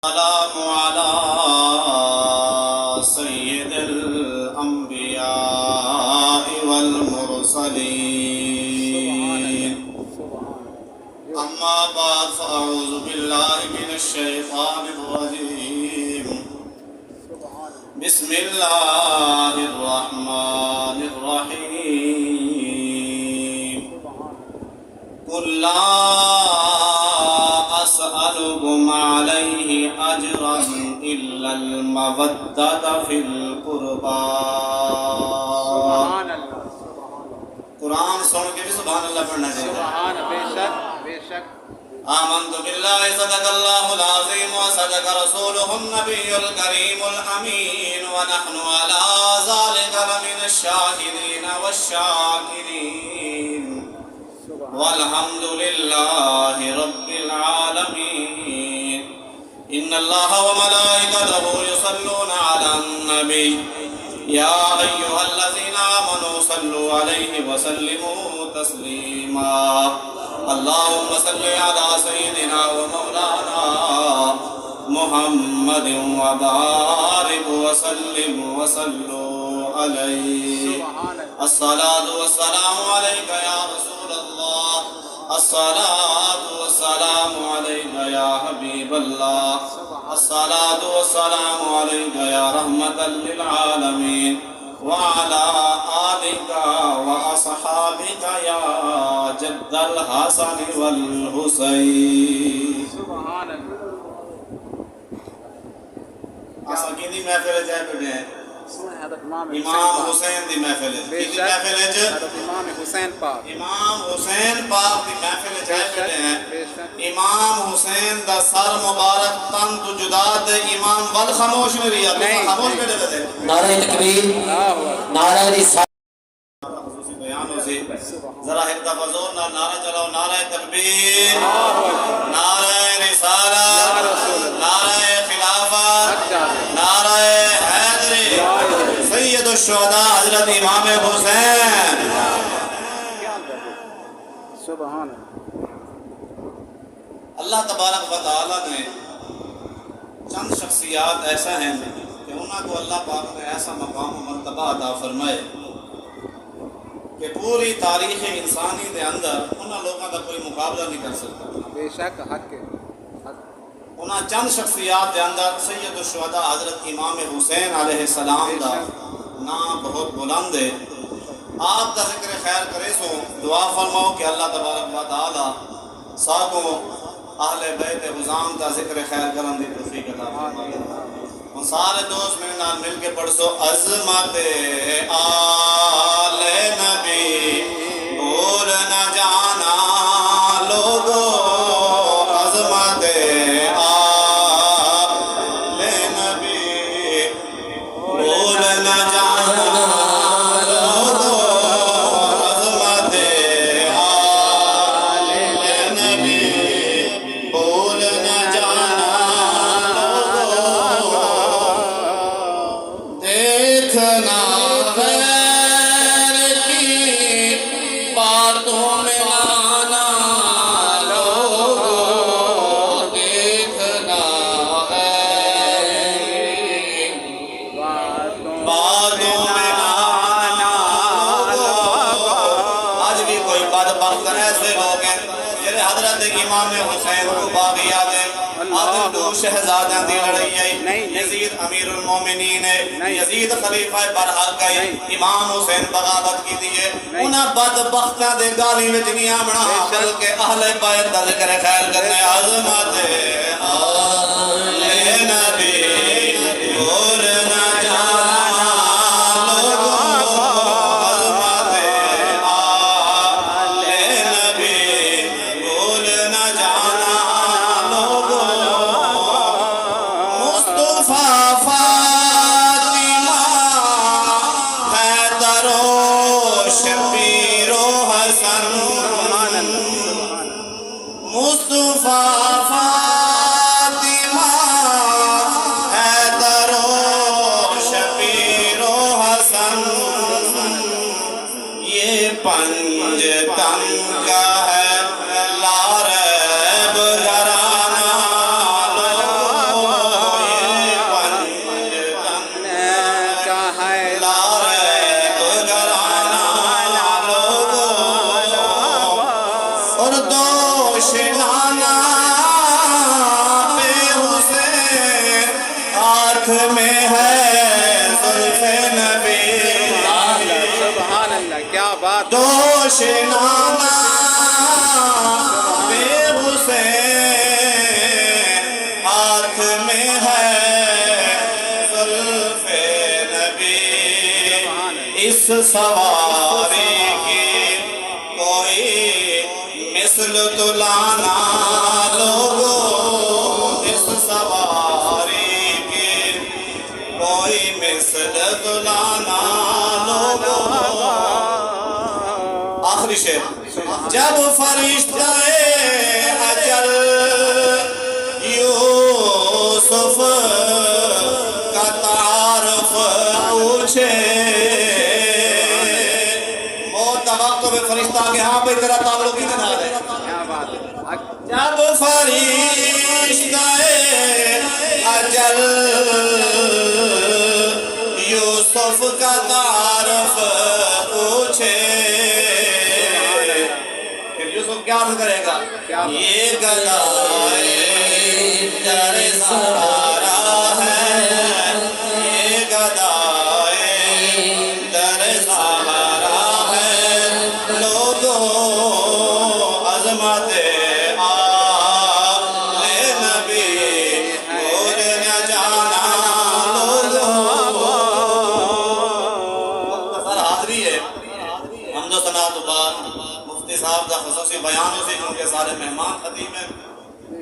السلام على سيد الأنبياء والمرسلين أما بعد فأعوذ بالله من الشيطان الرجيم بسم الله الرحمن الرحيم قل لا أسألكم عليه أجرا إلا المودة في القربى قرآن سن کے بھی سبحان اللہ پڑھنا چاہیے سبحان بے شک آمنت بالله صدق الله العظيم وصدق رسوله النبي الكريم الأمين ونحن على ذلك لمن الشاهدين والشاكرين والحمد لله رب العالمين إن الله وملائكته يصلون على النبي يا أيها الذين آمنوا صلوا عليه وسلموا تسليما اللهم صل على سيدنا ومولانا محمد وبارك وسلم وصلوا عليه الصلاة والسلام عليك يا رسول الله الصلاة والسلام عليك يا حبيب الله الصلاة والسلام عليك يا رحمة للعالمين وعلى آلك وأصحابك يا جد الحسن والحسين سبحان اللہ آساکی دی محفل جائے پڑھے ہیں امام حسین دی محفل ہے امام حسین پاک امام حسین پاک دی محفل جائے پڑھے ہیں امام حسین دا سر مبارک تن تو جدا دے امام ول خاموش میں رہی ہے خاموش بیٹھے بیٹھے نعرہ تکبیر نعرہ رسالت خصوصی بیانوں سے ذرا ایک دفعہ زور نعرہ چلاؤ نعرہ تکبیر نعرہ رسالت نعرہ خلافت نعرہ حیدری سید الشہداء حضرت امام حسین سبحان اللہ تبارک و تعالی نے چند شخصیات ایسا ہیں کہ انہوں کو اللہ پاک نے ایسا مقام و مرتبہ عطا فرمائے کہ پوری تاریخ انسانی دے اندر انہوں لوگوں کا کوئی مقابلہ نہیں کر سکتا بے شک حق ہے انہوں چند شخصیات دے اندر سید الشہداء حضرت امام حسین علیہ السلام دا نام بہت بلند ہے آپ دا ذکر خیر کرے سو دعا فرماؤ کہ اللہ تبارک و تعالی ساکوں اہل بیت غزام دا ذکر خیر کرن دی توفیق عطا فرمائے ان سارے دوست میرے نال مل کے پڑھ سو عظمت آل نبی بھول نہ جانا لوگو عظمت آل نبی بھول نہ جانا لوگو عظمت آل نبی بھول نہ جانا لوگو دیکھنا غیر کی باتوں میں آنا لوگو دیکھنا غیر کی باتوں میں آنا لوگو آج بھی کوئی بدبخت ایسے لوگ ہیں جنہیں حضرت امام حسین کو باغی آدھیں آدھیں دو شہزادیں دی لڑائی آئی یزید امیر المومنین ہے یزید خلیفہ برحق ہے امام حسین بغاوت کی دیئے انہاں بدبختہ دے گالی میں جنیاں بنا بلکہ اہل بیت دا ذکر خیر کرنے عظمت آل نبی بھول نہ جانا لوگو عظمت آل نبی بھول نہ جانا لوگو مصطفیٰ فاطمہ حیدر و شبیر و حسن مصطفیٰ فاطمہ حیدر و شبیر و حسن یہ پنج تنگ ہے لارب گھرانہ لوگو دوش نانا بے حسین ہاتھ میں ہے زلف نبی اس سواری کی کوئی مثل تو لانا لوگو اس سواری کی کوئی مثل تو لانا لوگو آخری شعر جب فرشتہ اجل یوسف کا تعارف پوچھے موت وقت میں فرشتہ کے ہاں پہ تیرا تعلق ہی نہ ہے کیا بات ہے جب فرشتہ اجل یوسف کا تعارف پوچھے پھر یوسف کیا عرض کرے گا یہ گدائے در سہارا ہے یہ گدائے در سہارا ہے لوگوں عظمت آل نبی بھول نہ جانا لوگوں مختصر حاضری ہے حمد و ثنا تو بعد مفتی صاحب کا خصوصی بیان اسی کیونکہ سارے مہمان خطیب ہیں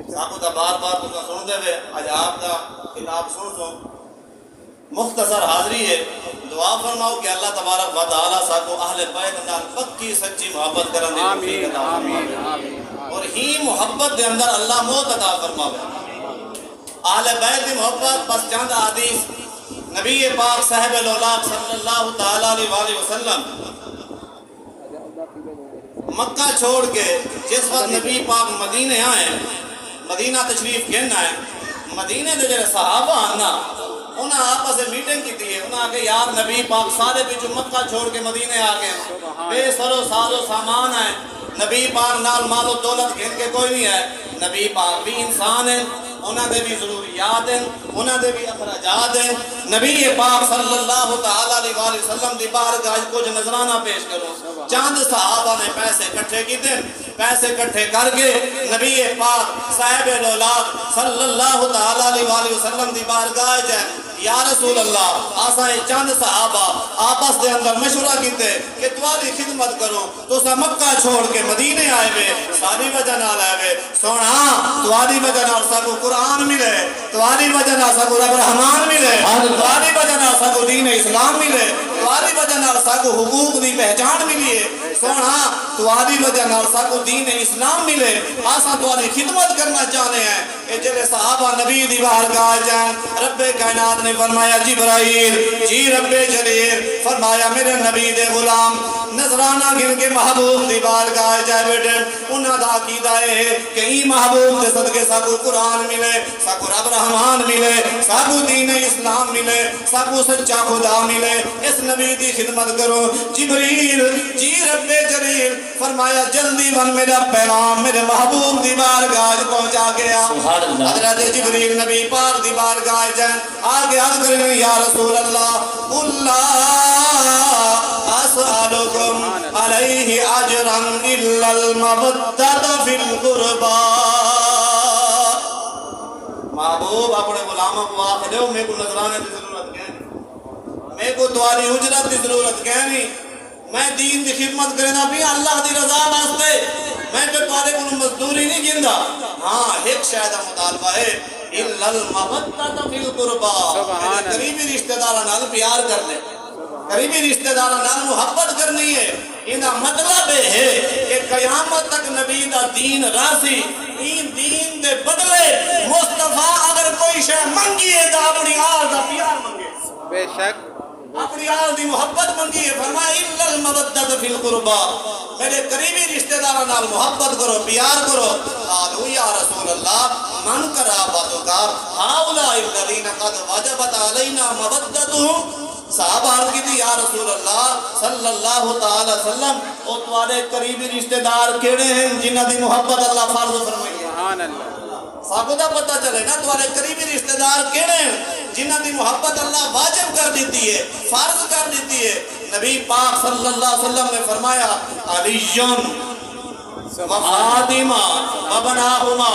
صاحب کا بار بار اس کا سن دے ہوئے آج آپ کا کتاب سن مختصر حاضری ہے دعا فرماؤ کہ اللہ تبارک و تعالی صاحب کو اہل بیت نال پکی سچی محبت کرن دے آمین آمین آمین اور ہی محبت دے اندر اللہ موت عطا فرماوے اہل بیت دی محبت بس چند حدیث نبی پاک صاحب الاولاق صلی اللہ تعالی علیہ وآلہ وسلم مکہ چھوڑ کے جس وقت نبی پاک مدینے آئے مدینہ تشریف گن آئے مدینے دے جڑے صحابہ آنا انہاں آپس سے میٹنگ کی تھی انہاں کہ یار نبی پاک سارے بھی جو مکہ چھوڑ کے مدینے آ گئے بے سر و ساز و سامان ہے نبی پاک نال مال و دولت گھن کے کوئی نہیں ہے نبی پاک بھی انسان ہے انہاں دے بھی ضروریات ہیں انہاں دے بھی اخراجات ہیں نبی پاک صلی اللہ تعالی علیہ وآلہ وسلم دی بارگاہ کچھ نذرانہ پیش کرو چاند صحابہ نے پیسے اکٹھے کیتے پیسے اکٹھے کر کے نبی پاک صاحب الاولاق صلی اللہ تعالی علیہ وآلہ وسلم دی بارگاہ جائے یا رسول اللہ آسائے چند صحابہ آپس دے اندر مشورہ کیتے کہ تمہاری خدمت کرو تو سا مکہ چھوڑ کے مدینے آئے ہوئے ساری وجہ نال آئے ہوئے سونا تمہاری وجہ نال سا کو قرآن ملے تمہاری وجہ نال سا کو رب رحمان ملے تمہاری وجہ نال سا کو دین اسلام ملے تمہاری وجہ نال سا کو حقوق دی پہچان ملی ہے سونا تمہاری وجہ نال سا کو دین اسلام ملے آسا تمہاری خدمت کرنا چاہنے ہیں کہ جلے صحابہ نبی دی بارگاہ جائیں رب کائنات نے فرمایا جبرائیل جی رب جلیل فرمایا میرے نبی دے غلام نذرانہ گن کے محبوب دی بارگاہ جائے بیٹے انہاں دا عقیدہ ہے کہ ای محبوب دے صدقے ساکو قرآن ملے ساکو رب رحمان ملے ساکو دین اسلام ملے ساکو سچا خدا ملے اس نبی دی خدمت کرو جبریل جی رب جلیل فرمایا جلدی بن میرا پیغام میرے محبوب دی بارگاہ پہنچا گیا حضرت جبریل نبی پاک دی بارگاہ جائیں آگے عرض کریں یا رسول اللہ اسألکم علیہ اجرا الا المودۃ فی القربى محبوب اپنے غلاموں کو آخر دو میں کو نظرانے کی ضرورت کہیں میں کو تمہاری اجرت کی ضرورت کہیں میں دین دی خدمت کرنا بھی اللہ دی رضا واسطے میں تو تمہارے کو مزدوری نہیں گندا ہاں ایک شاید مطالبہ ہے الا المودۃ فی القربى قریبی رشتہ داراں نال پیار کر لے قریبی رشتہ داراں نال محبت کرنی ہے انہا مطلب ہے کہ قیامت تک نبی دا دین راسی این دین دے بدلے مصطفیٰ اگر کوئی شے منگیے دا اپنی آل دا پیار منگے بے شک اپنی آل دی محبت منگی ہے فرمایا الا المودۃ فی القربى میرے قریبی رشتہ داراں نال محبت کرو پیار کرو قالوا یا رسول اللہ من قرابتک هؤلاء الذین قد وجبت علینا مودتهم صحابہ عرض کی تھی یا رسول اللہ صلی اللہ تعالی وسلم او تمہارے قریبی رشتہ دار کیڑے ہیں جنہاں دی محبت اللہ فرض فرمائی ہے سبحان اللہ صحابہ دا پتہ چلے نا تمہارے قریبی رشتہ دار کیڑے ہیں جنہاں دی محبت اللہ واجب کر دیتی ہے فرض کر دیتی ہے نبی پاک صلی اللہ علیہ وسلم نے فرمایا علیٌ فاطمہ وابناہما،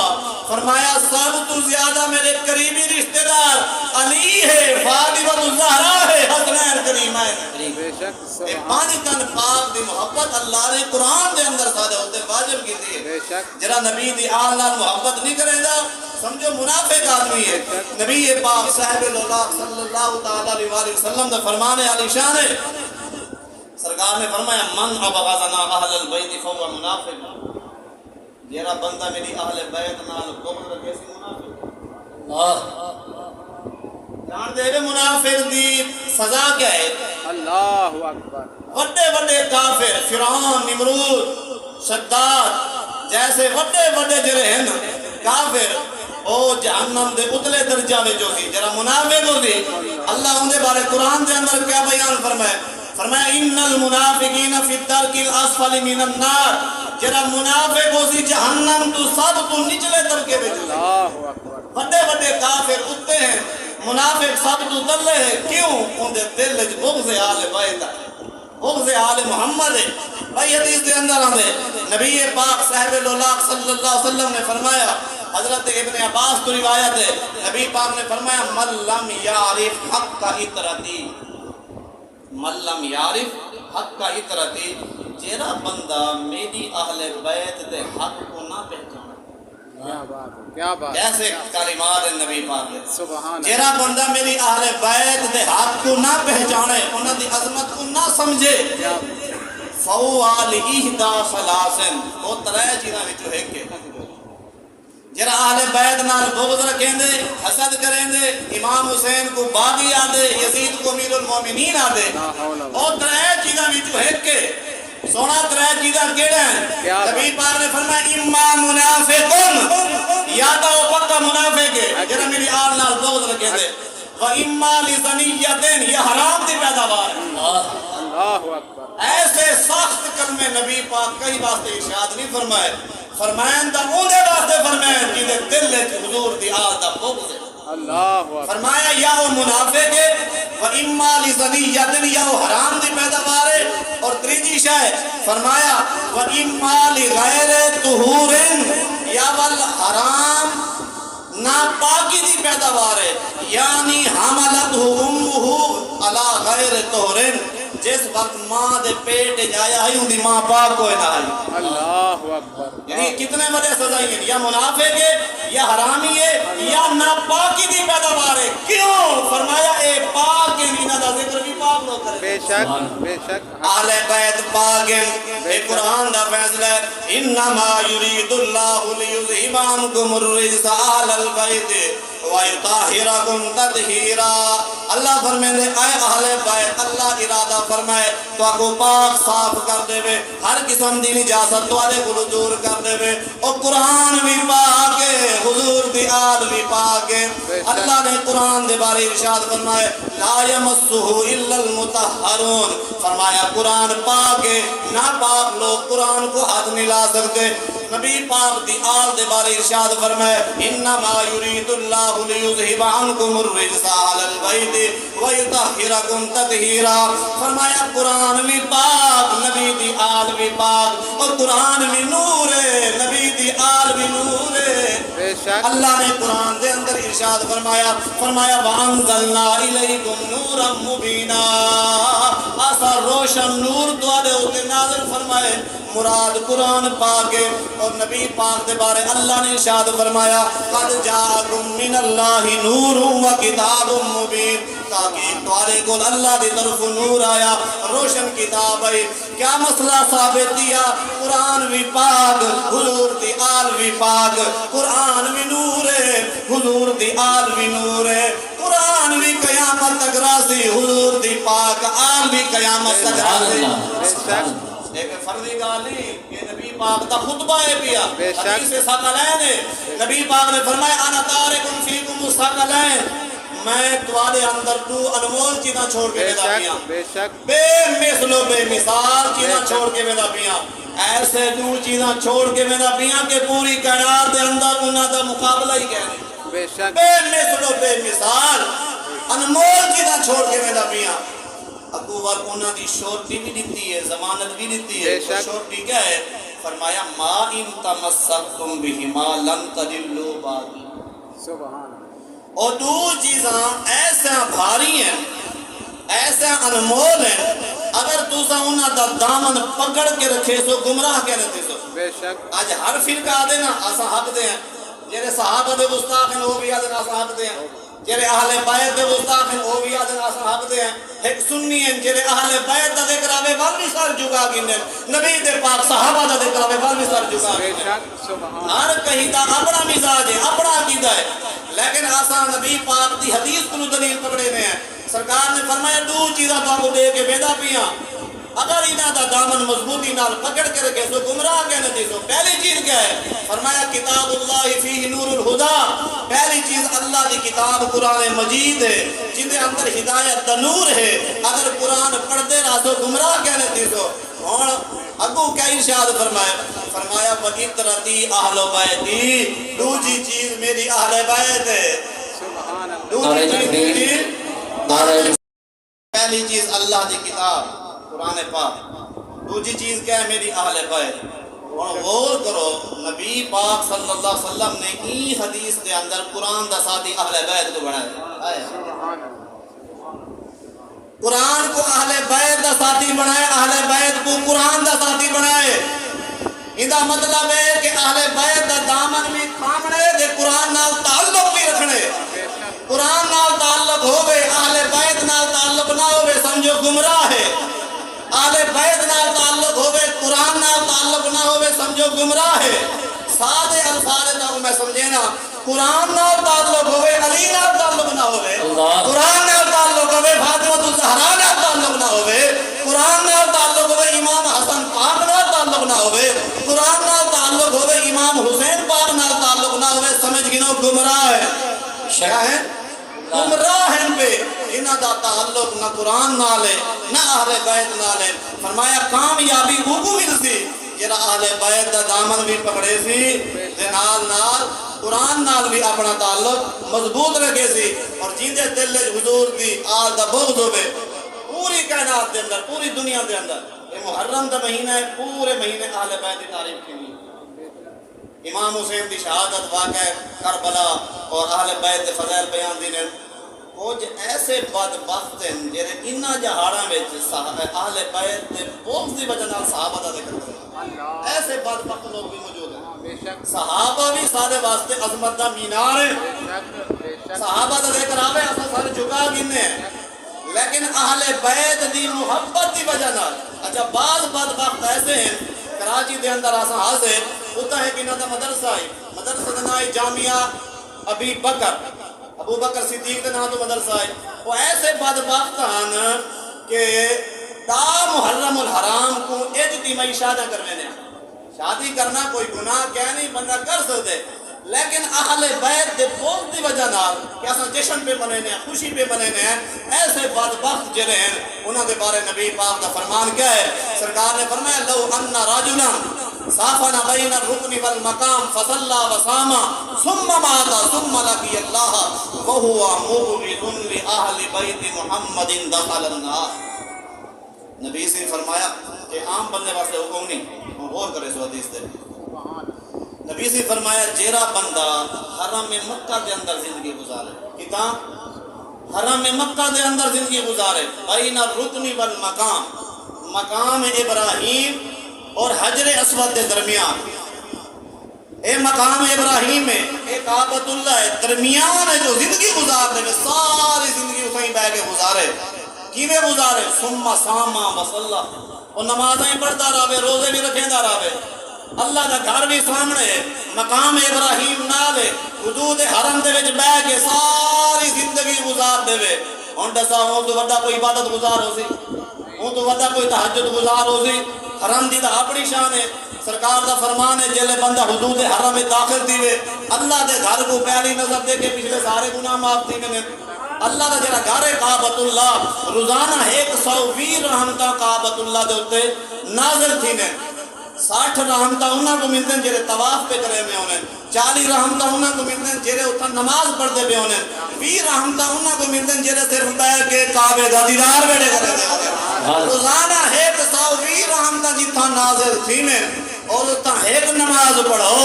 فرمایا سب تو زیادہ میرے قریبی رشتہ دار علی ہے، فاطمہ الزہرا ہے، حسنین کریمین۔ بے شک یہ پانچ تن پاک دی محبت اللہ نے قرآن دے اندر سادے ہوتے واجب کی دی بے ہے۔ شک جرا نبی دی آل نال محبت نہیں کرے گا سمجھو منافق آدمی ہے۔ نبی پاک صاحب اللہ صلی اللہ تعالی علیہ وآلہ وسلم دا فرمان علی شان ہے، سرکار نے فرمایا من ابغضنا اہل البیت فهو منافق، جیرا بندہ میری اہل بیت نال بغض رکھے سی منافق۔ جان دے رہے منافق دی سزا کیا ہے؟ اللہ اکبر۔ وڈے وڈے کافر فرعون نمرود شداد جیسے وڈے وڈے جڑے ہیں کافر او جہنم دے اتلے درجہ میں جو سی، جرا منافق ہو سی اللہ ان دے بارے قرآن دے اندر کیا بیان فرمائے؟ فرمایا ان المنافقین فی الدرک الاسفل من النار، جرا منافق ہو سی جہنم تو سب تو نچلے طبقے میں جو سی۔ اللہ اکبر۔ وڈے وڈے کافر اتے ہیں، منافق سب تو تلے ہیں، کیوں؟ ان دے دل وچ بغض آل بیت ہے، بغض آل محمد ہے۔ بھائی حدیث دے اندر آندے نبی پاک صاحب اللہ صلی اللہ علیہ وسلم نے فرمایا، حضرت ابن عباس تو روایت ہے، نبی پاک نے فرمایا من لم یعرف حق اطرتی، من لم یعرف حق اطرتی، جیرا بندہ میری اہل بیت دے حق کو نہ پہچانا۔ کیا بات ہے، کیا بات ہے۔ جیسے کلمات نبی پاک نے سبحان اللہ۔ جیرا بندہ میری اہل بیت دے حق کو نہ پہچانے، انہاں دی عظمت کو نہ سمجھے، کیا فوال احدا ثلاثن، وہ ترے چیزاں وچوں ایک ہے۔ جرا اہل بیت نال بغض رکھیں دے، حسد کریں دے، امام حسین کو باغی آدے، یزید کو امیر المومنین آدے، وہ ترے چیزاں وچوں ایک ہے۔ سونا ترے چیزاں کیڑے ہیں؟ نبی پاک نے فرمایا اما منافقن، یا تو پکا منافق ہے جرا میری آل نال بغض رکھیں دے، و اما لزنیتن، یہ حرام دی پیداوار ہے۔ اللہ اکبر۔ ایسے سخت کلمے نبی پاک کئی واسطے ارشاد نہیں فرمائے، فرمائن دا اندے واسطے فرمائن جیدے دل ہے حضور دی آل دا بغض ہے۔ اللہ اکبر۔ فرمایا یا وہ منافق ہے و اما لزنیتن، یا وہ حرام دی پیداوار ہے، اور تریجی شاہ فرمایا و اما لغیر طہورن، یا والحرام ناپاکی دی پیداوار ہے، یعنی حملتہ امہ علی غیر طہورن، جس وقت ماں دے پیٹ جایا ہے ان دی ماں پاک کوئی نہ آئی۔ اللہ اکبر۔ یعنی کتنے بڑے سزائیں ہیں، یا منافق ہے، یا حرامی ہے، یا ناپاکی دی پیداوار ہے۔ کیوں؟ فرمایا اے پاک ہے، انہاں دا ذکر بھی پاک لوگ کریں۔ بے شک بے شک۔ اہل بیت پاک ہیں، اے قرآن دا فیصلہ ہے انما یرید اللہ لیذہب عنکم الرجس اہل البیت ویطہرکم تطہیرا۔ اللہ فرمائے اے اہل بیت، اللہ ارادہ فرمائے تو کو پاک صاف کر دے وے، ہر قسم دی نجاست تو آدھے کو دور کر دے وے، اور قرآن بھی پاک ہے، حضور دی آل بھی پاک ہے۔ اللہ نے قرآن دے بارے ارشاد فرمائے لا یمسہ الا المطہرون، فرمایا قرآن پاک ہے، ناپاک لوگ قرآن کو ہاتھ نہیں لا سکتے۔ نبی پاک دی آل دے بارے ارشاد فرمائے انما یرید اللہ لیذہب عنکم الرجس اہل البیت ویطہرکم تطہیرا۔ فرمایا قرآن بھی پاک، نبی دی آل بھی پاک، اور قرآن بھی نور ہے، نبی دی آل بھی نور ہے۔ بے شک۔ اللہ نے قرآن دے اندر ارشاد فرمایا وَأَنزَلْنَا إِلَيْكُمْ نُورًا مُبِينًا، ایسا روشن نور تواڈے اوتے نازل فرمائے، مراد قرآن پاک ہے۔ اور نبی پاک دے بارے اللہ نے ارشاد فرمایا قد جاءکم من اللہ نور و کتاب مبین، تاکہ تمہارے کو اللہ دی طرف نور آیا، روشن کتاب ہے۔ کیا مسئلہ ثابت دیا؟ قرآن بھی پاک، حضور دی آل بھی پاک، قرآن بھی نور ہے، حضور دی آل بھی نور ہے، قرآن بھی قیامت تک راضی، حضور دی پاک آل بھی قیامت تک راضی۔ بے شک۔ ایک فردی گال نہیں، یہ نبی پاک دا خطبہ ہے پیا، بے شک۔ حدیث ثقلین ہے۔ نبی پاک نے فرمایا انا تارکن فیکم الثقلین، میں تمہارے اندر دو انمول چیزاں چھوڑ کے ویدا پیاں، بے شک۔ بے مثل و بے مثال چیزاں چھوڑ کے ویدا پیاں، ایسے دو چیزاں چھوڑ کے ویدا پیاں کہ پوری کائنات دے اندر انہاں دا مقابلہ ہی کہنے، بے شک۔ بے مثل و بے مثال انمول چیزاں چھوڑ کے ویدا پیاں۔ اگو وال انہاں دی شورٹی بھی دیتی ہے، ضمانت بھی دیتی ہے۔ بے شک۔ شورٹی کیا ہے؟ فرمایا ما ان تمسکتم بہما لن تضلوا بعدی۔ سبحان اللہ۔ اور دو چیزاں ایسا بھاری ہیں، ایسا انمول ہیں، اگر تساں انہاں دا دامن پکڑ کے رکھے سو گمراہ کہنے تھے سو۔ بے شک۔ آج ہر فرقہ آدھے نا اساں حق دے ہیں، جیرے صحابہ دے گستاخ ہیں وہ بھی آدھے نا اساں حق دے ہیں، جیرے اہل بیت دے گستاخ ہیں وہ بھی آدھے نا اساں حق دے ہیں۔ ایک سنی ہیں جیرے اہل بیت دا ذکر آوے وال بھی سر جھکا گنے، نبی دے پاک صحابہ دا ذکر آوے وال بھی سر جھکا بے گنے۔ شک۔ سبحان اللہ۔ ہر کہیں دا اپنا مزاج ہے، اپنا عقیدہ ہے، لیکن آسان نبی پاک دی حدیث کو دلیل پکڑے نے ہیں۔ سرکار نے فرمایا دو چیزاں تو آپ کو دے کے بیدا پیاں، اگر انہاں دا دامن مضبوطی نال پکڑ کے رکھے سو گمراہ کہنے دی سو۔ پہلی چیز کیا ہے؟ فرمایا کتاب اللہ فیہ نور الہدا، پہلی چیز اللہ دی کتاب قرآن مجید ہے جن دے اندر ہدایت دا نور ہے، اگر قرآن پڑھتے رہا سو گمراہ کہنے دی سو۔ اور اگو کیا ارشاد فرمایا؟ فرمایا وَإِتْرَتِي أَهْلُ بَيْتِي، دوسری چیز میری اہل بیت ہے۔ سبحان اللہ۔ دوسری چیز میری، نعرہ پہلی چیز اللہ دی کتاب قرآن پاک، دوسری چیز کیا ہے؟ میری اہل بیت۔ اور غور کرو نبی پاک صلی اللہ علیہ وسلم نے ای حدیث دے اندر قرآن دا ساتھی اہل بیت کو بنایا، سبحان اللہ۔ قرآن کو اہل بیت دا ساتھی بنائے، اہل بیت کو قرآن دا ساتھی بنائے۔ اندہ مطلب ہے کہ اہل بیت دا دامن بھی تھامنے دے، قرآن نال تعلق بھی رکھنے۔ قرآن نال تعلق ہوئے، اہل بیت نال تعلق نہ ہوئے سمجھو گمراہ ہے۔ اہل بیت نال تعلق ہوئے، قرآن نال تعلق نہ ہوئے سمجھو گمراہ ہے۔ سادے الفاظ تک میں سمجھے نا، قرآن نال تعلق ہوئے، علی نال تعلق نہ ہوئے، اللہ۔ قرآن نال تعلق ہوئے، فاطمہ الزہرا نال تعلق نہ ہوئے، قرآن نال تعلق ہوئے، امام حسن پاک نال تعلق نہ ہوئے، قرآن نال تعلق ہوئے، امام حسین پاک نال تعلق نہ ہوئے، سمجھ گنو گمراہ ہے۔ کیا ہے؟ گمراہ ہیں پہ انہاں دا تعلق نہ قرآن نال ہے نہ اہل بیت نال ہے۔ فرمایا کامیابی وہ کو مل سی جڑا اہل بیت دا دامن بھی پکڑے سی تے نال نال قرآن نال بھی اپنا تعلق مضبوط رکھے سی، اور جیندے دل وچ حضور دی آل دا بغض ہوے پوری کائنات دے اندر، پوری دنیا دے اندر۔ یہ محرم دا مہینہ ہے، پورے مہینے اہل بیت دی تعریف کی امام حسین دی شہادت واقع کربلا اور اہل بیت دے فضائل بیان دینے۔ کچھ ایسے بدبخت ہیں جنہیں انہاں جہاڑاں وچ اہل بیت دے بغض دی وجہ نال صحابہ دا ذکر کرتے، ایسے بدبخت لوگ بھی موجود ہیں۔ بے شک۔ صحابہ بھی سارے واسطے عظمت دا مینار ہے، بے شک۔ بے شک۔ صحابہ دا ذکر آوے اساں سارے جھکا گنے ہیں، لیکن اہل بیت دی محبت دی وجہ نال اچھا بعض بدبخت ایسے ہیں کراچی دے اندر آساں حاضر ہوتا ہے کہ انہاں دا مدرسہ ہے، مدرسہ دا نام ہے جامعہ ابی بکر، ابو بکر صدیق دے نام تو مدرسہ ہے۔ وہ ایسے بدبخت ہیں کہ تا محرم الحرام کو اجتماعی شادہ کرنے ہیں، شادی کرنا کوئی گناہ کیا نہیں، بندہ کر سکتے، لیکن اہل بیت دے بغض دی وجہ نال کہ اساں جشن پہ منانے ہیں، خوشی پہ منانے ہیں، ایسے بدبخت جڑے ہیں انہاں دے بارے نبی پاک دا فرمان کیا ہے؟ سرکار نے فرمایا لو ان رجلا صافن بین الرکن والمقام فصلى وصام ثم مات ثم لقي الله وهو مبغض لاهل بيت محمد دخل النار۔ نبی سے فرمایا کہ عام بندے واسطے حکم نہیں، غور کرے اس حدیث سے۔ نبی سے فرمایا جیرا بندہ حرم مکہ دے اندر زندگی گزارے، کتاں حرم مکہ دے اندر زندگی گزارے، بین الرکن والمقام، مقام ابراہیم اور حجر اسود کے درمیان، اے مقام ابراہیم ہے، اے کعبۃ اللہ ہے، درمیان ہے جو زندگی گزارنے میں ساری زندگی اسیں بہ کے گزارے، کیویں گزارے؟ ثم صام وصلی، وہ نمازیں پڑھتا رہے، روزے بھی رکھیندا رہے، اللہ دا گھر بھی سامنے ہے، مقام ابراہیم نال ہے، حدود حرم دے وچ بہ کے ساری زندگی گزار دے وے۔ ہن دسا ہوں تو وڈا کوئی عبادت گزار ہو سی، ہوں تو وڈا کوئی تہجد گزار ہو سی، حرم دی تا اپنی شان ہے۔ سرکار دا فرمان ہے جلے بندہ حدود حرم میں داخل دیوے اللہ دے گھر کو پہلی نظر دے کے پچھلے سارے گناہ معاف تھی نے۔ اللہ دا جڑا گھر ہے کعبۃ اللہ، روزانہ 120 رحمتاں کعبۃ اللہ دے اوتے نازل تھی نے۔ 60 رحمتہ انہاں کو ملتے ہیں جڑے طواف پہ کرے میں ہونے 40 رحمتہ انہاں کو ملتے ہیں جڑے اتھا نماز پڑھتے پہ ہونے 20 رحمتہ انہاں کو ملتے ہیں جڑے صرف بیٹھ کے کعبے دا دیدار بیٹھے کرے ہونے روزانہ 120 رحمتہ جتھا نازل تھی میں اور اتھا ایک نماز پڑھو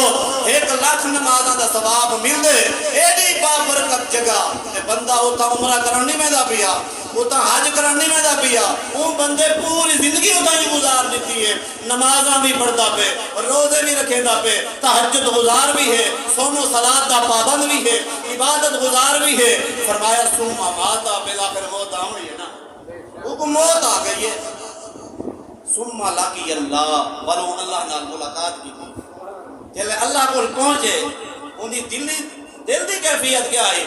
1 لاکھ نمازاں دا ثواب مل دے ایڈی بابرکت جگہ بندہ اتھا عمرہ کرنی میں دا پیا اتھا حج کرنی میں دا پیا ان بندے پوری زندگی اتھا ہی گزار دیتی ہے نمازاں بھی پڑھتا پہ روزے بھی رکھے دا پہ تہجد گزار بھی ہے صوم و صلاۃ دا پابند بھی ہے عبادت گزار بھی ہے فرمایا ثم مات بالآخر موت آئی ہے نا وہ موت آ گئی ہے ثم لقی اللہ ولو اللہ نال ملاقات کی جلے اللہ کو پہنچے ان دی دل دی کیفیت کیا ہے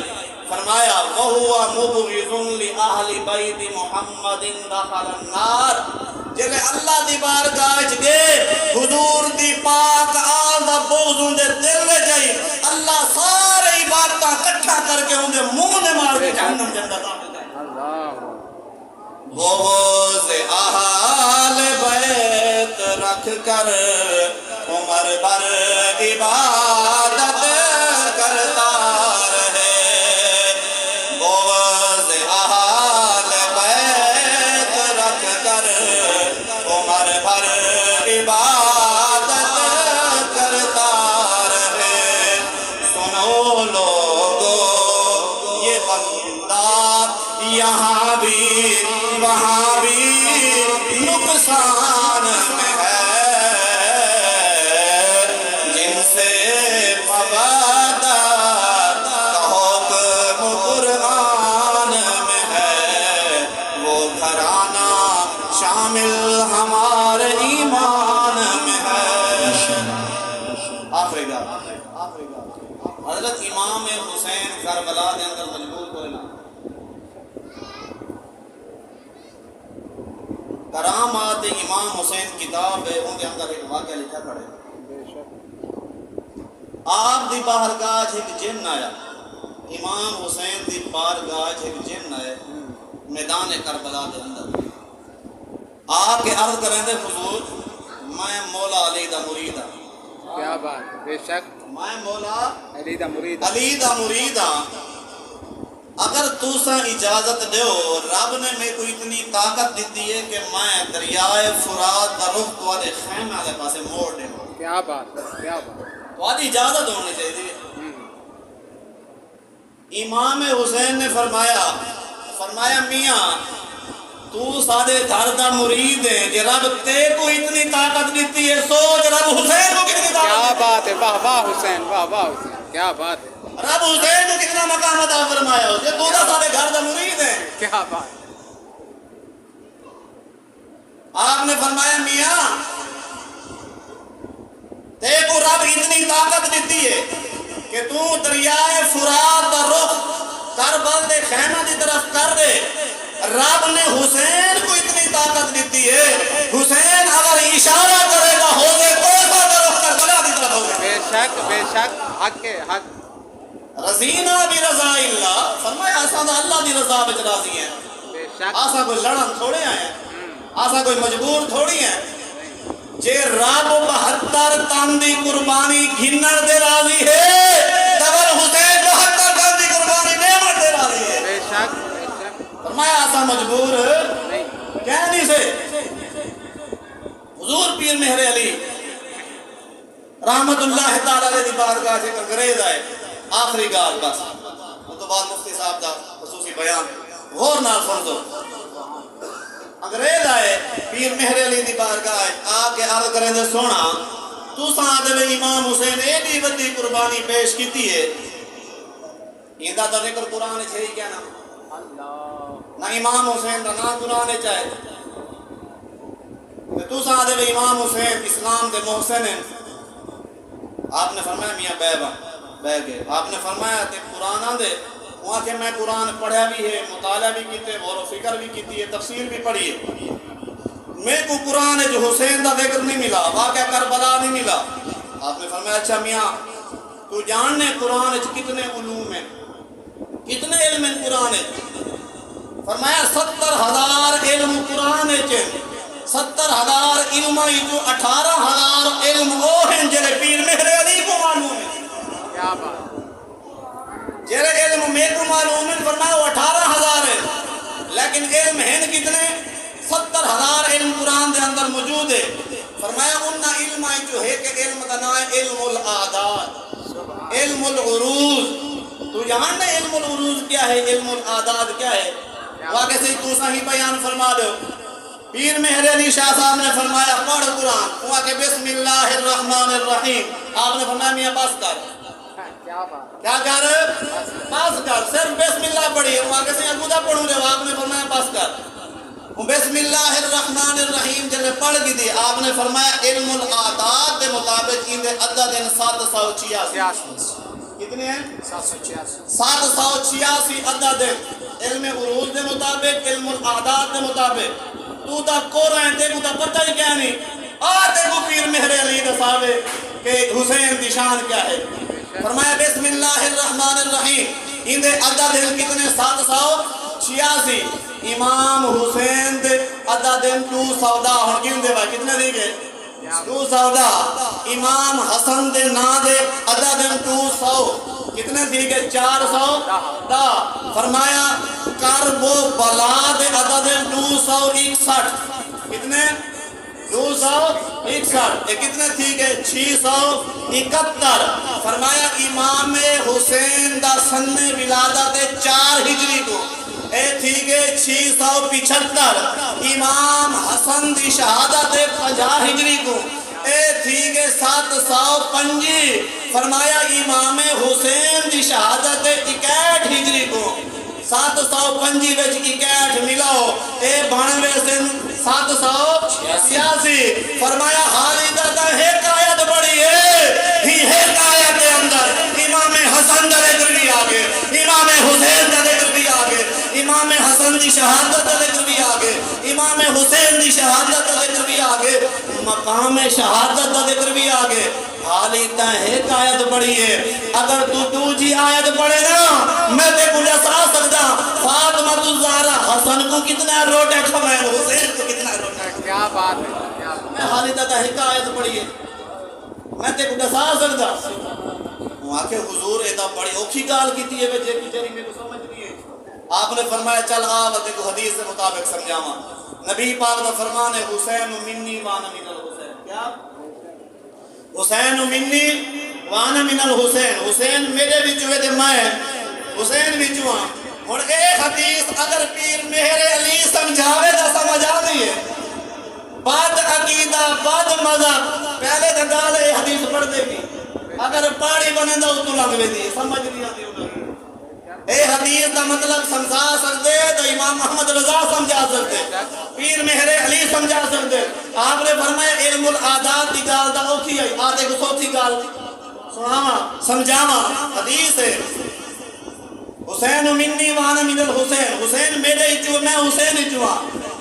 فرمایا وَهُوَ مُبْغِضٌ لِأَهْلِ بَيْتِ مُحَمَّدٍ دَخَلَ النَّارِ جلے اللہ دی بارگاہ وچ گئے حضور دی پاک آل دا بغض دے دل وچ جائی اللہ سارے عبادتاں اکٹھا کر کے ان دے منہ نے مار کے جہنم جنت داخل کرے اللہ بغض اہل بیت رکھ کر عمر بھر عبادت کرتا رہے بغض اہل بیت رکھ کر عمر بھر عبادت کرتا رہے سنو لوگو یہ بندہ یہاں بھی وہاں بھی نقصان میں ہے جن سے مبادہ حکم قرآن میں ہے وہ گھرانہ شامل ہمارے ایمان میں ہے آخری گا حضرت امام حسین کربلا دے اندر مجبور کو لینا کرامات امام حسین کتاب ہے ان کے اندر ایک واقعہ لکھا پڑے آپ دی بارگاہ ایک جن آیا امام حسین دی بارگاہ ایک جن آئے میدان کربلا دے اندر آپ کے عرض کریں دے حضور میں مولا علی دا مرید ہاں کیا بات بے شک میں مولا علی دا مرید ہاں اگر توسا اجازت دیو رب نے میں کو اتنی طاقت دیتی ہے کہ میں دریائے فرات دا رخ تو آدھے خیمہ آدھے پاسے موڑ دے کیا بات کیا بات تو آدھی اجازت ہونی چاہیے امام حسین نے فرمایا میاں تو سادے گھر دا مرید ہے جے رب تے کو اتنی طاقت دیتی ہے سوچ رب حسین کو کتنی طاقت کیا بات ہے واہ واہ حسین واہ واہ حسین کیا بات ہے رب حسین کو کتنا مقام عطا فرمایا ہو یہ تو سارے گھر دا مرید ہے کیا بات آپ نے فرمایا میاں تے کو رب اتنی طاقت دیتی ہے کہ تو دریائے فرات دا رخ کربل دے خیمہ دی طرف کر دے رب نے حسین کو اتنی طاقت دیتی ہے حسین اگر اشارہ کرے گا ہو دے کوئی بات رخ کربلا دی طرف ہوگا بے شک حق ہے حق رضینا بھی رضا اللہ فرمایا آسان اللہ دی رضا بچ راضی ہیں بے شک آسا کوئی لڑن تھوڑے آئے آسا کوئی مجبور تھوڑی ہیں جے رب 72 تن دی قربانی گھنر دے راضی ہے دور حسین 72 تن دی قربانی نعمت دے راضی ہے بے شک فرمایا آسا مجبور نہیں کہہ نہیں سے حضور پیر مہر علی رحمت اللہ تعالی دی بارگاہ سے انگریز آئے آخری گال بس ان تو بعد مفتی صاحب دا خصوصی بیان غور نال سن دو انگریز آئے پیر مہر علی دی بارگاہ آ کے عرض کریں دے سونا تو ساتھ میں امام حسین ایڈی بڑی قربانی پیش کیتی ہے ایندا دا ذکر قرآن چھے کیا نا نہ امام حسین دا نا قرآن چاہے تو ساتھ میں امام حسین اسلام دے محسن ہیں آپ نے فرمایا میاں بہ گئے آپ نے فرمایا کہ قرآن دے وہاں کہ میں قرآن پڑھا بھی ہے مطالعہ بھی کیتے غور و فکر بھی کیتی ہے تفسیر بھی پڑھی ہے میں کو قرآن جو حسین دا ذکر نہیں ملا واقعہ کربلا نہیں ملا آپ نے فرمایا اچھا میاں تو جاننے قرآن کتنے علوم ہیں کتنے علم ہیں قرآن فرمایا 70,000 علم قرآن 70,000 علم جو 18,000 علم وہ ہیں جڑے پیر مہر علی کو معلوم ہے. کیا بات. جڑے علم میرے کو معلوم ہے فرمایا وہ 18,000 ہے. لیکن علم ہیں کتنے؟ 70,000 علم قرآن دے اندر موجود ہے. فرمایا انہا علم جو ہے کہ علم کا نام ہے علم العادات، علم العروض. تو جاننا علم العروض کیا ہے، علم العادات کیا ہے؟ واقع سے تو صحیح بیان فرما دو. پیر مہر علی شاہ صاحب نے فرمایا پڑھ قرآن. وہاں کہ بسم اللہ الرحمن الرحیم. آپ نے فرمایا میاں بس کر. کیا بات. کیا کر؟ بس کر. صرف بسم اللہ پڑھی. وہاں کہ سے اگودہ پڑھوں دے. آپ نے فرمایا بس کر. بسم اللہ الرحمن الرحیم جلے پڑھ گی دی. آپ نے فرمایا علم العادات دے مطابق ان دے عدد 786. کتنے ہیں؟ 786 عدد ہے. علم عروض دے مطابق، علم العادات دے مطابق. تو تا کو رہے تے کو تا پتہ ہی کیا نہیں. آتے کو پیر مہر علی دے صاحبے کہ حسین دی شان کیا ہے. فرمایا بسم اللہ الرحمن الرحیم. ان دے عدد کتنے؟ 786. امام حسین دے عدد 214 ہون کیوں دے بھائی کتنے دی گئے؟ 214. امام حسن دے نا دے عدد 200 کتنے دی گئے؟ 410. فرمایا کرب و بلا دے عدد 261 کتنے؟ 261. یہ کتنے تھی گئے؟ 671. فرمایا امام حسین دا سن ولادت 4 ہجری کو اے تھی گئے 675. امام حسن دی شہادت 50 ہجری کو اے تھی گئے 705. فرمایا امام حسین دی شہادت 61 ہجری کو 705 وچ 61 ملاؤ اے 92 سن 786. فرمایا حالی دا ایک آیت بڑی ہے ہی ایک آیت کے اندر امام حسن دا ذکر بھی آگے، امام حسین دا ذکر بھی آگے، امام حسن دی شہادت دا ذکر بھی آگے، امام حسین دی شہادت دا ذکر بھی آگے، مقام شہادت دا ذکر بھی آگے. حالی تا ایک آیت پڑھی ہے. اگر تو جی آیت پڑھے نا میں تے کو جسا سکتا فاطمہ الزہرا حسن کو کتنا روٹے کھوائے حسین کو کتنا روٹے. کیا بات ہے. میں حالی تا ایک آیت پڑھی ہے میں تے کو جسا سکتا. وہاں کے حضور ایدہ بڑی اوکھی گال کیتی ہے جے کی جری میں کو سمجھ نہیں ہے. آپ نے فرمایا چل آو تے کو حدیث سے مطابق سمجھاواں. نبی پاک دا فرمان ہے حسین منی وانا من الحسین. کیا؟ حسین منی وانا من الحسین. حسین میرے وچ ہوئے تے میں حسین وچ ہاں. ہن اے حدیث اگر پیر مہر علی سمجھاوے تے سمجھ آ گئی ہے. بد عقیدہ بد مذہب پہلے تے گل اے حدیث پڑھ دے گی. اگر پاڑی بنے دا تو لگ وے دی سمجھ نہیں آتی انہاں. اے حدیث دا مطلب سمجھا سکتے تو امام محمد رضا سمجھا سکتے، پیر مہر علی سمجھا سکتے. آپ نے فرمایا علم العادات دی گال دا اوکھی ہے. آتے کو سوچی گال سناواں سمجھاواں. حدیث ہے حسین منی وانا من الحسین. حسین میرے ہی چوں میں حسین ہی چوں.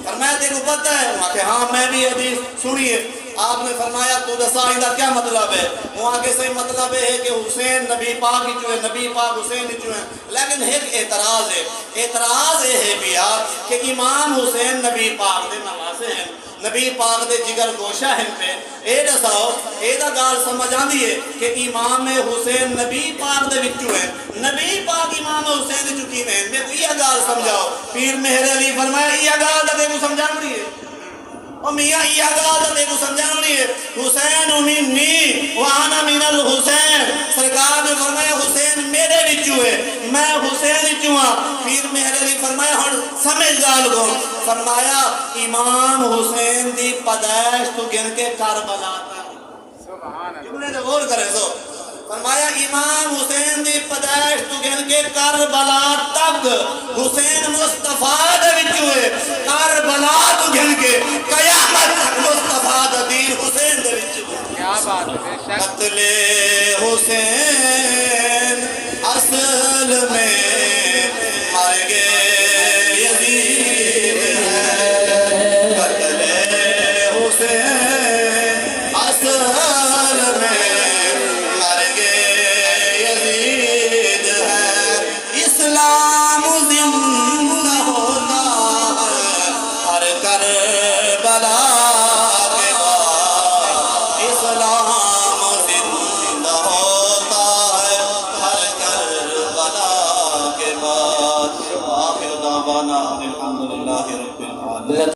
فرمایا تے کو پتہ ہے؟ وہاں کہ ہاں میں بھی حدیث سنیے. آپ نے فرمایا تو دسا اندہ کیا مطلب ہے؟ وہاں کے صحیح مطلب ہے کہ حسین نبی پاک ہی چوئے، نبی پاک حسین ہی چوئے. لیکن ایک اعتراض ہے. اعتراض ہے بیا کہ امام حسین نبی پاک دے نواسے ہیں، نبی پاک دے جگر گوشہ ہیں پہ. اے دساؤ اے دا گال سمجھ آندی ہے کہ امام حسین نبی پاک دے وچوں ہے، نبی پاک امام حسین دے چکی میں. میں کو یہ گال سمجھاؤ. پیر مہر علی فرمایا یہ گال دا دیکھو سمجھا رہی ہے. اور میاں یہ گال دے کو سمجھانی ہے. حسین منی وانا من الحسین. سرکار نے فرمایا حسین میرے وچوں ہے، میں حسین وچوں ہاں. پیر مہر علی فرمایا ہن سمجھ گال کو. فرمایا امام حسین دی پیدائش تو گن کے کربلا تک. سبحان اللہ. جملے تے غور کرے سو. فرمایا امام حسین دی پیدائش تو گن کے کربلا تک حسین مصطفیٰ دے وچوں ہے. کربلا تو گن کے قیامت تک مصطفیٰ دا دین حسین دے وچوں ہے. کیا بات ہے. قتل حسین اصل میں مر گئے یزید ہے. قتل حسین اصل میں مر گئے یزید ہے. اسلام زندہ ہوتا ہر کربلا دعوانا الحمد للہ رب العالمین.